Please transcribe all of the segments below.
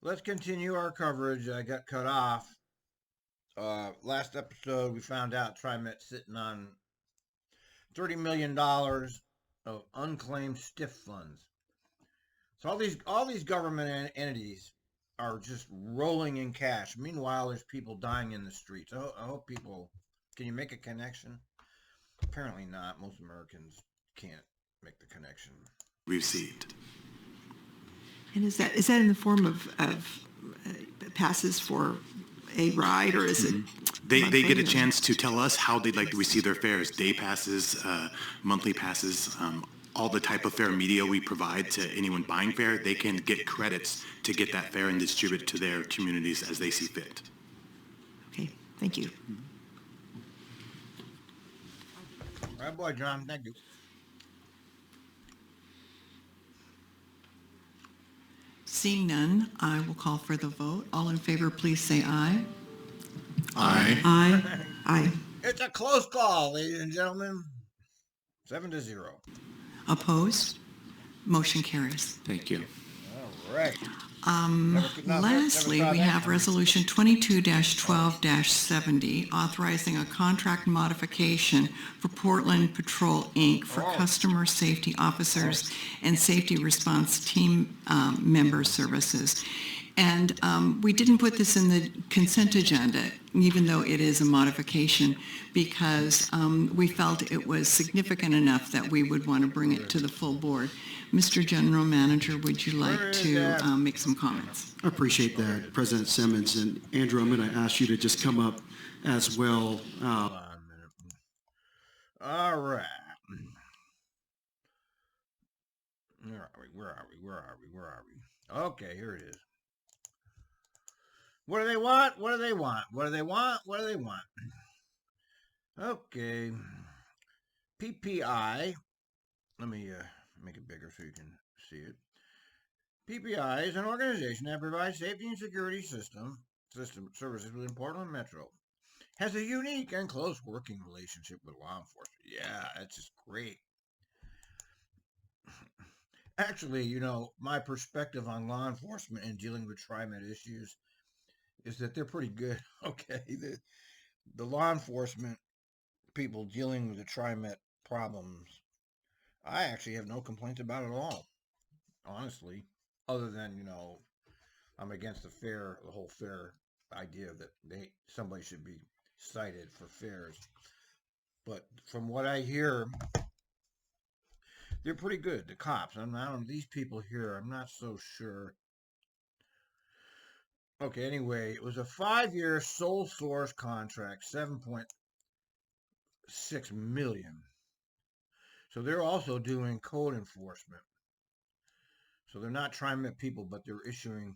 Let's continue our coverage. I got cut off. Last episode, we found out TriMet's sitting on $30 million of unclaimed stiff funds. So all these government entities are just rolling in cash. Meanwhile, there's people dying in the streets. I hope people. Can you make a connection? Apparently not. Most Americans can't make the connection. Received. And is that in the form of passes for a ride, or is it? They get a chance to tell us how they'd like to receive their fares: day passes, monthly passes, all the type of fare media we provide to anyone buying fare. They can get credits to get that fare and distribute it to their communities as they see fit. Okay, thank you. All right, boy, John. Thank you. Seeing none, I will call for the vote. All in favor, please say aye. Aye. Aye. Aye. It's a close call, ladies and gentlemen. 7-0. Opposed? Motion carries. Thank you. All right. Lastly, we have Resolution 22-12-70, authorizing a contract modification for Portland Patrol, Inc. for customer safety officers and safety response team member services. And we didn't put this in the consent agenda, even though it is a modification, because we felt it was significant enough that we would want to bring it to the full board. Mr. General Manager, would you like to make some comments? I appreciate that, President Simmons. And Andrew, I'm going to ask you to just come up as well. Hold on a minute. All right. Where are we? Okay, here it is. What do they want? Okay. PPI. Let me make it bigger so you can see it. PPI is an organization that provides safety and security system services within Portland Metro. Has a unique and close working relationship with law enforcement. Yeah, that's just great. Actually, my perspective on law enforcement and dealing with TriMet issues is that they're pretty good. Okay, the law enforcement people dealing with the TriMet problems, I actually have no complaints about it at all, honestly, other than, I'm against the whole fair idea that somebody should be cited for fares. But from what I hear, they're pretty good, the cops. These people here, I'm not so sure. Okay, anyway, it was a 5-year sole source contract, $7.6 million. So they're also doing code enforcement. So they're not TriMet people, but they're issuing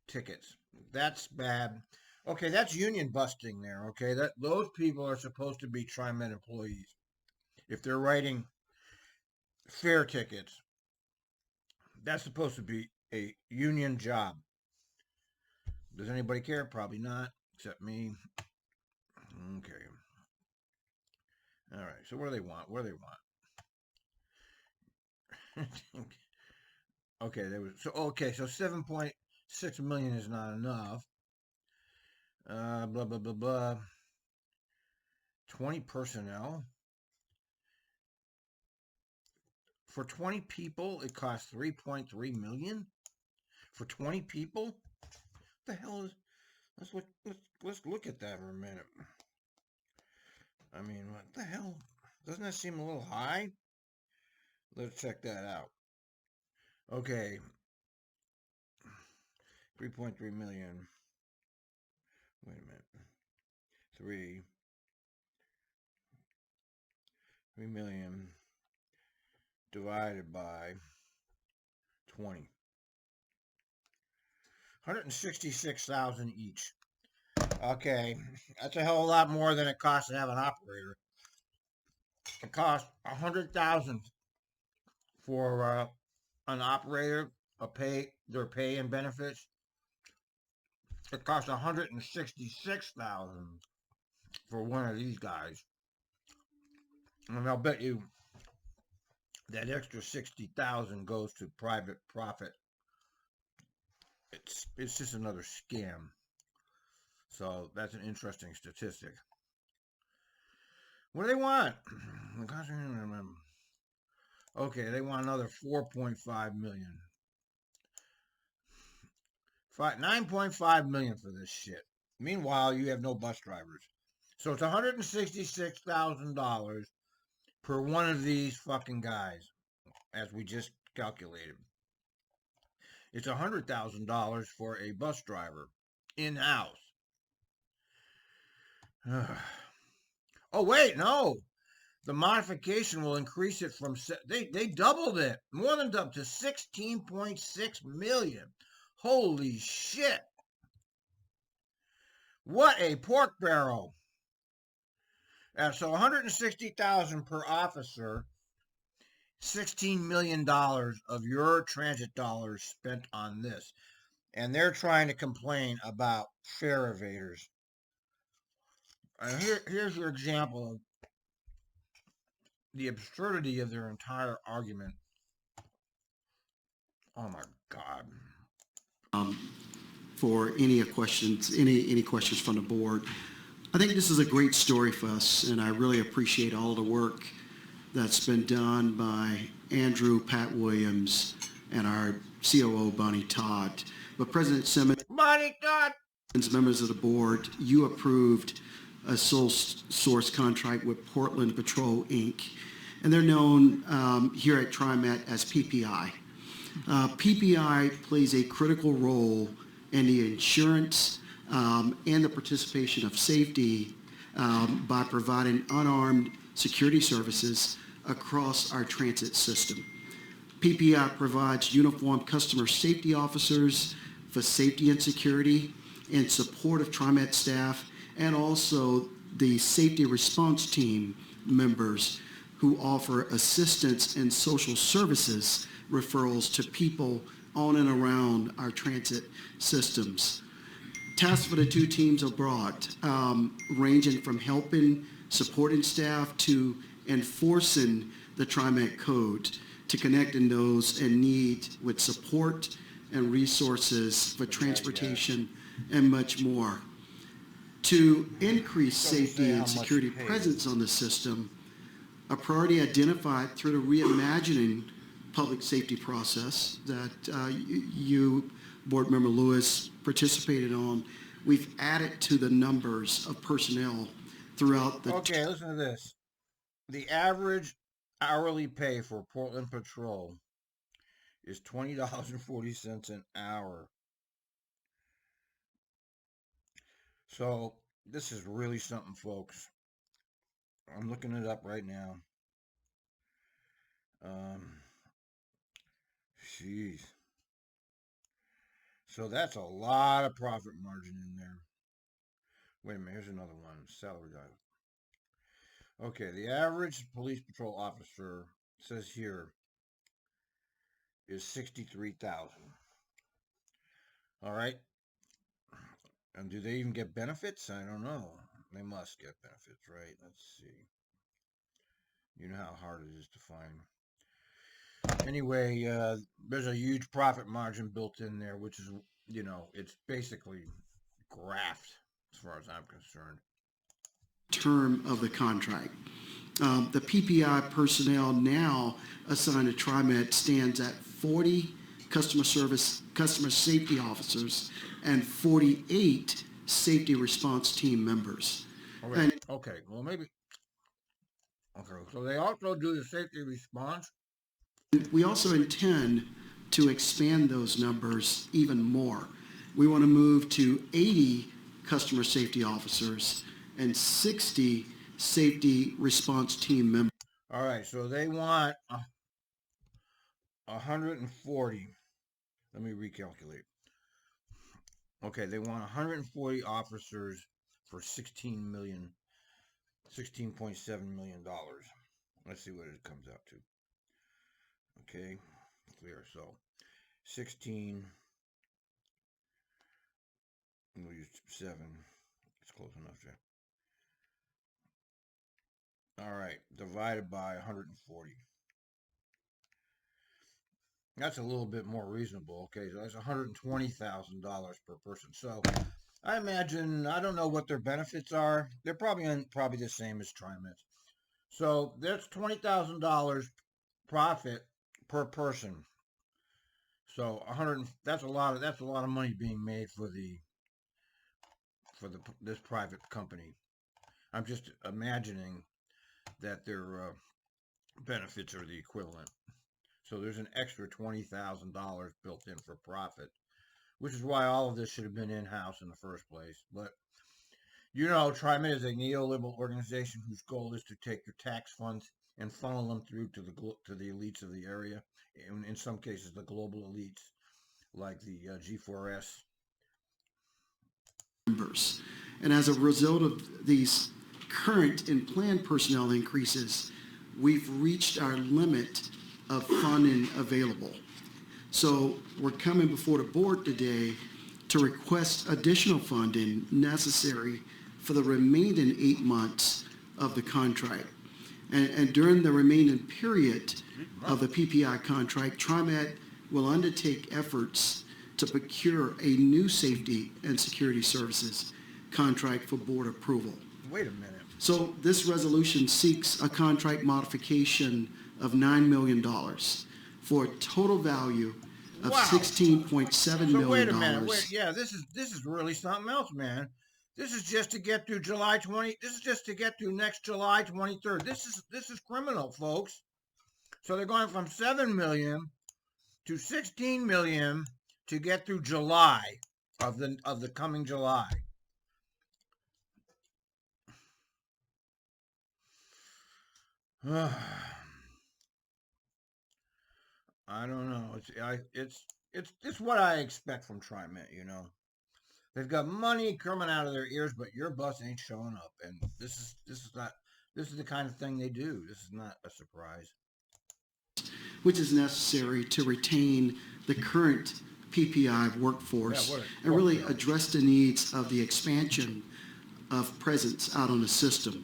tickets. That's bad. Okay, that's union busting there. Okay, those people are supposed to be TriMet employees. If they're writing fare tickets, that's supposed to be a union job. Does anybody care? Probably not, except me. Okay. All right. So what do they want? Okay, so 7.6 million is not enough. Blah blah blah blah. 20 personnel. For 20 people, it costs 3.3 million. For 20 people? What the hell is? Let's look at that for a minute. I mean, what the hell? Doesn't that seem a little high? Let's check that out. Okay. 3.3 million. Wait a minute. 3 million divided by 20. 166,000 each. Okay, that's a hell of a lot more than it costs to have an operator. It costs 100,000 for an operator, their pay and benefits. It costs 166,000 for one of these guys, and I'll bet you that extra 60,000 goes to private profit it's just another scam. So that's an interesting statistic. What do they want? Okay, they want another 4.5 million. 9.5 million for this shit. Meanwhile, you have no bus drivers. So it's $166,000 per one of these fucking guys, as we just calculated. It's $100,000 for a bus driver in house. Oh wait, no. The modification will increase it from they doubled it, more than doubled, to 16.6 million. Holy shit. What a pork barrel. So 160,000 per officer, $16 million of your transit dollars spent on this. And they're trying to complain about fare evaders. Here's your example of the absurdity of their entire argument. Oh my God. For any questions, any questions from the board. I think this is a great story for us, and I really appreciate all the work that's been done by Andrew, Pat Williams, and our COO, Bonnie Todd. But President Simmons, Bonnie Todd! members of the board, you approved a sole source contract with Portland Patrol, Inc., and they're known here at TriMet as PPI. PPI plays a critical role in the insurance and the participation of safety by providing unarmed security services across our transit system. PPI provides uniformed customer safety officers for safety and security in support of TriMet staff, and also the safety response team members who offer assistance and social services referrals to people on and around our transit systems. Tasks for the two teams are broad, ranging from helping, supporting staff to enforcing the TriMet code, to connecting those in need with support and resources for transportation and much more. To increase safety and security presence on the system, a priority identified through the reimagining public safety process that you, Board Member Lewis, participated on, we've added to the numbers of personnel throughout the... Okay, listen to this. The average hourly pay for Portland Patrol is $20.40 an hour. So this is really something, folks. I'm looking it up right now. Jeez. So that's a lot of profit margin in there. Wait a minute, here's another one. Salary guide. Okay, the average police patrol officer, says here, is 63,000. All right. And do they even get benefits? I don't know. They must get benefits, right? Let's see. You know how hard it is to find. Anyway, there's a huge profit margin built in there, which is, it's basically graft as far as I'm concerned. Term of the contract. The PPI personnel now assigned to TriMet stands at 40 customer safety officers and 48 safety response team members. Okay, well maybe. Okay, so they also do the safety response. We also intend to expand those numbers even more. We want to move to 80 customer safety officers and 60 safety response team members. All right, so they want 140. Let me recalculate. Okay, they want 140 officers for $16.7 million. Let's see what it comes out to. Okay, clear. So 16, we'll use 7. It's close enough there. All right, divided by 140. That's a little bit more reasonable. Okay, so that's $120,000 per person. So I imagine, I don't know what their benefits are. They're probably the same as TriMet. So that's $20,000 profit per person. So 100, that's a lot of money being made for this private company. I'm just imagining that their benefits are the equivalent. So there's an extra $20,000 built in for profit, which is why all of this should have been in house in the first place. But TriMet is a neoliberal organization whose goal is to take your tax funds and funnel them through to the elites of the area, in some cases the global elites, like the G4S. Members. And as a result of these current and planned personnel increases, we've reached our limit of funding available. So we're coming before the board today to request additional funding necessary for the remaining 8 months of the contract. And during the remaining period of the PPI contract, TriMet will undertake efforts to procure a new safety and security services contract for board approval. Wait a minute. So this resolution seeks a contract modification of $9 million for a total value of Wow. $16.7 So million. wait a minute. Yeah, this is really something else, man. This is just to get through July 20. This is just to get through next July 23rd. This is criminal, folks. So they're going from 7 million to 16 million to get through July of the coming July. I don't know. It's what I expect from TriMet. They've got money coming out of their ears, but your bus ain't showing up. And this is the kind of thing they do. This is not a surprise. Which is necessary to retain the current PPI workforce Yeah, and really address the needs of the expansion of presence out on the system.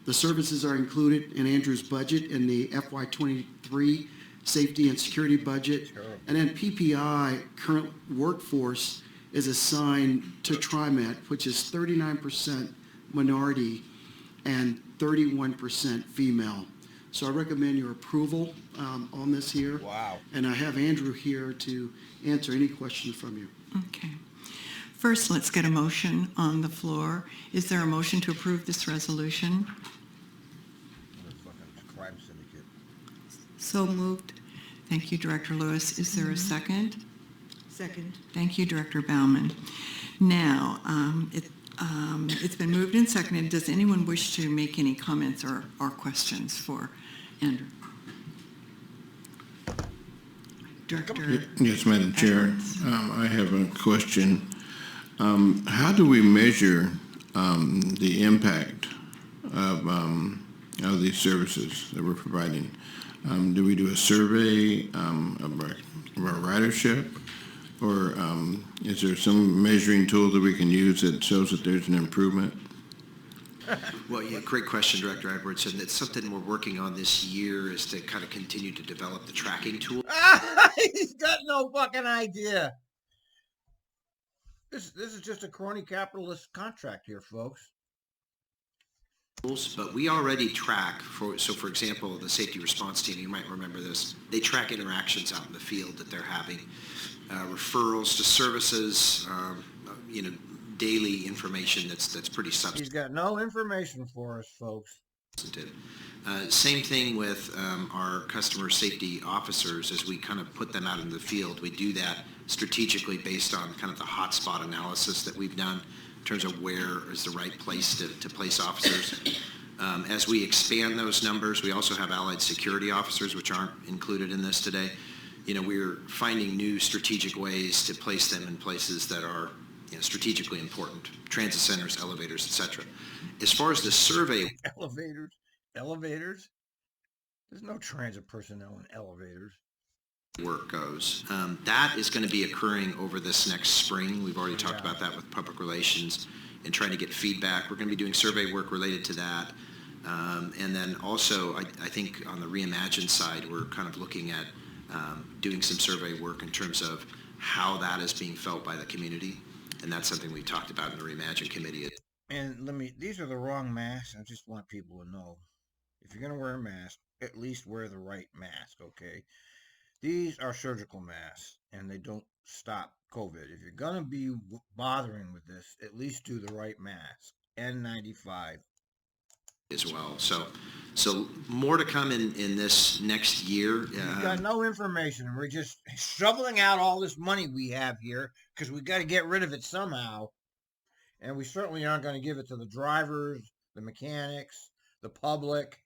The services are included in Andrew's budget in the FY23 safety and security budget. Sure. And then PPI current workforce is assigned to TriMet, which is 39% minority and 31% female. So I recommend your approval on this here. Wow. And I have Andrew here to answer any questions from you. Okay. First, let's get a motion on the floor. Is there a motion to approve this resolution? What a fucking crime syndicate. So moved. Thank you, Director Lewis. Is there a second? Second. Thank you, Director Bauman. Now, it's been moved and seconded. Does anyone wish to make any comments or questions for Andrew? Director. Yes, Madam Chair. Edwards. I have a question. How do we measure the impact of these services that we're providing? Do we do a survey of our ridership? Or is there some measuring tool that we can use that shows that there's an improvement? Well, yeah, great question, Director Edwards, and it's something we're working on this year is to kind of continue to develop the tracking tool. He's got no fucking idea. This is just a crony capitalist contract here, folks. But we already track, for example, the safety response team, you might remember this, they track interactions out in the field that they're having, referrals to services, daily information that's pretty substantive. He's got no information for us, folks. Same thing with our customer safety officers. As we kind of put them out in the field, we do that strategically based on kind of the hotspot analysis that we've done in terms of where is the right place to place officers. As we expand those numbers, we also have allied security officers, which aren't included in this today. We're finding new strategic ways to place them in places that are strategically important, transit centers, elevators, etc. As far as the survey... Elevators? There's no transit personnel in elevators. Work goes. That is going to be occurring over this next spring. We've already talked about that with public relations and trying to get feedback. We're going to be doing survey work related to that. And then also, I think on the Reimagine side, we're kind of looking at doing some survey work in terms of how that is being felt by the community. And that's something we talked about in the Reimagine Committee. And these are the wrong masks. I just want people to know, if you're going to wear a mask, at least wear the right mask, okay? These are surgical masks, and they don't stop COVID. If you're going to be bothering with this, at least do the right mask. N95. As well. So more to come in this next year. We've got no information, and we're just shoveling out all this money we have here because we got to get rid of it somehow. And we certainly aren't going to give it to the drivers, the mechanics, the public.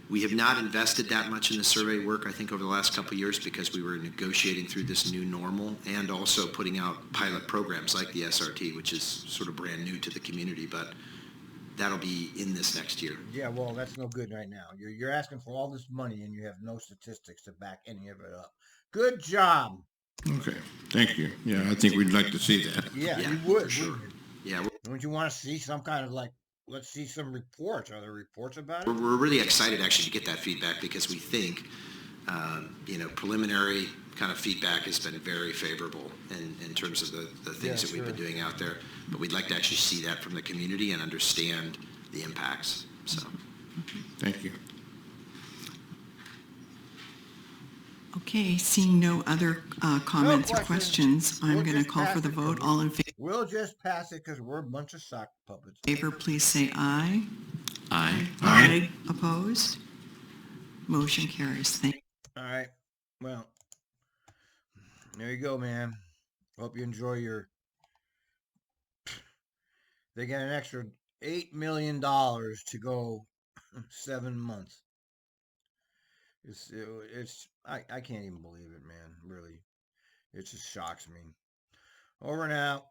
We have not invested that much in the survey work, I think, over the last couple of years because we were negotiating through this new normal and also putting out pilot programs like the SRT, which is sort of brand new to the community, but that'll be in this next year. Yeah, well, that's no good right now. You're asking for all this money and you have no statistics to back any of it up. Good job. Okay, thank you. Yeah, I think we'd like to see that. Yeah, Yeah, you would. for sure. Wouldn't you? Yeah, Don't you want to see some kind of let's see some reports. Are there reports about it? we're really excited actually to get that feedback because we think, preliminary kind of feedback has been very favorable in terms of the things that we've been doing out there. But we'd like to actually see that from the community and understand the impacts. So, Thank you. Okay, seeing no other comments or questions. questions, I'm We'll going to just call pass for the it. vote. All in We'll just pass it because we're a bunch of sock puppets. favor, please say aye. Aye. Aye. Opposed? Motion carries. Thank All right. Well, there you go, man. Hope you enjoy your. They get an extra $8 million to go 7 months. I can't even believe it, man. Really, it just shocks me. Over and out.